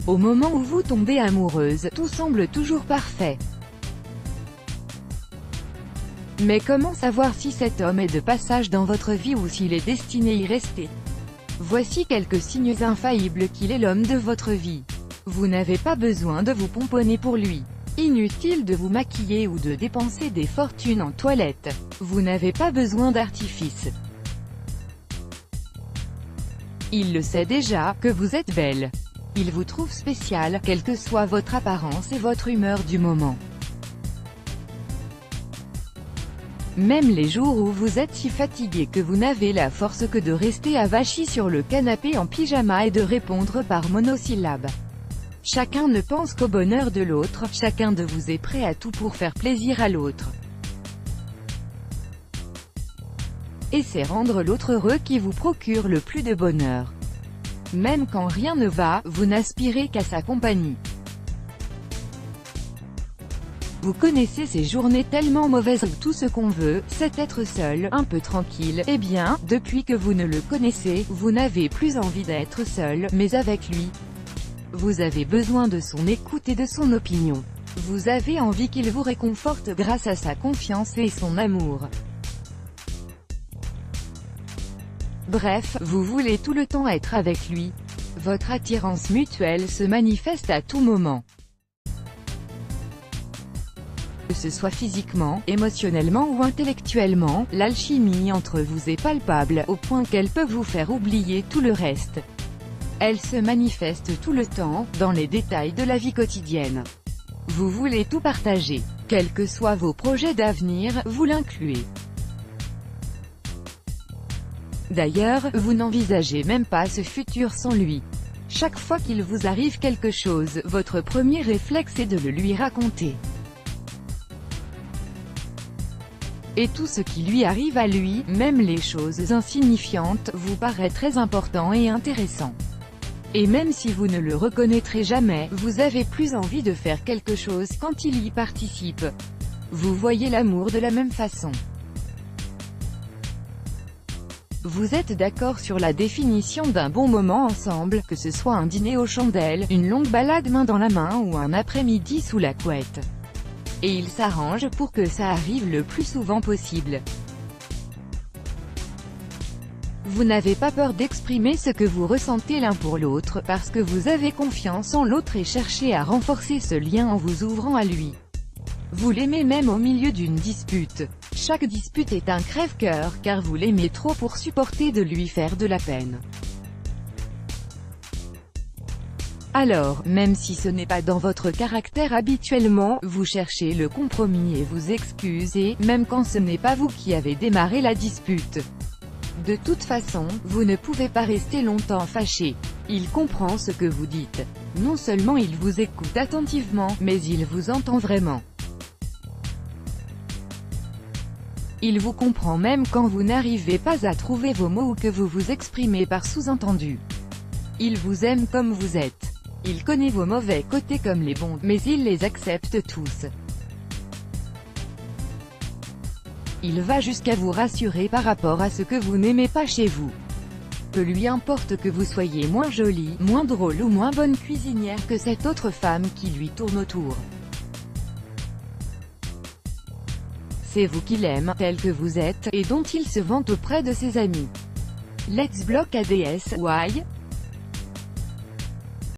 Au moment où vous tombez amoureuse, tout semble toujours parfait. Mais comment savoir si cet homme est de passage dans votre vie ou s'il est destiné à y rester? Voici quelques signes infaillibles qu'il est l'homme de votre vie. Vous n'avez pas besoin de vous pomponner pour lui. Inutile de vous maquiller ou de dépenser des fortunes en toilette. Vous n'avez pas besoin d'artifice. Il le sait déjà, que vous êtes belle. Il vous trouve spéciale, quelle que soit votre apparence et votre humeur du moment. Même les jours où vous êtes si fatigué que vous n'avez la force que de rester avachi sur le canapé en pyjama et de répondre par monosyllabes. Chacun ne pense qu'au bonheur de l'autre, chacun de vous est prêt à tout pour faire plaisir à l'autre. Et c'est rendre l'autre heureux qui vous procure le plus de bonheur. Même quand rien ne va, vous n'aspirez qu'à sa compagnie. Vous connaissez ces journées tellement mauvaises où tout ce qu'on veut, c'est être seul, un peu tranquille. Eh bien, depuis que vous ne le connaissez, vous n'avez plus envie d'être seul, mais avec lui. Vous avez besoin de son écoute et de son opinion. Vous avez envie qu'il vous réconforte grâce à sa confiance et son amour. Bref, vous voulez tout le temps être avec lui. Votre attirance mutuelle se manifeste à tout moment. Que ce soit physiquement, émotionnellement ou intellectuellement, l'alchimie entre vous est palpable, au point qu'elle peut vous faire oublier tout le reste. Elle se manifeste tout le temps, dans les détails de la vie quotidienne. Vous voulez tout partager. Quels que soient vos projets d'avenir, vous l'incluez. D'ailleurs, vous n'envisagez même pas ce futur sans lui. Chaque fois qu'il vous arrive quelque chose, votre premier réflexe est de le lui raconter. Et tout ce qui lui arrive à lui, même les choses insignifiantes, vous paraît très important et intéressant. Et même si vous ne le reconnaîtrez jamais, vous avez plus envie de faire quelque chose quand il y participe. Vous voyez l'amour de la même façon. Vous êtes d'accord sur la définition d'un bon moment ensemble, que ce soit un dîner aux chandelles, une longue balade main dans la main ou un après-midi sous la couette. Et il s'arrange pour que ça arrive le plus souvent possible. Vous n'avez pas peur d'exprimer ce que vous ressentez l'un pour l'autre, parce que vous avez confiance en l'autre et cherchez à renforcer ce lien en vous ouvrant à lui. Vous l'aimez même au milieu d'une dispute. Chaque dispute est un crève-cœur, car vous l'aimez trop pour supporter de lui faire de la peine. Alors, même si ce n'est pas dans votre caractère habituellement, vous cherchez le compromis et vous excusez, même quand ce n'est pas vous qui avez démarré la dispute. De toute façon, vous ne pouvez pas rester longtemps fâché. Il comprend ce que vous dites. Non seulement il vous écoute attentivement, mais il vous entend vraiment. Il vous comprend même quand vous n'arrivez pas à trouver vos mots ou que vous vous exprimez par sous-entendu. Il vous aime comme vous êtes. Il connaît vos mauvais côtés comme les bons, mais il les accepte tous. Il va jusqu'à vous rassurer par rapport à ce que vous n'aimez pas chez vous. Peu lui importe que vous soyez moins jolie, moins drôle ou moins bonne cuisinière que cette autre femme qui lui tourne autour. C'est vous qu'il aime, tel que vous êtes, et dont il se vante auprès de ses amis. Let's block ADS, why?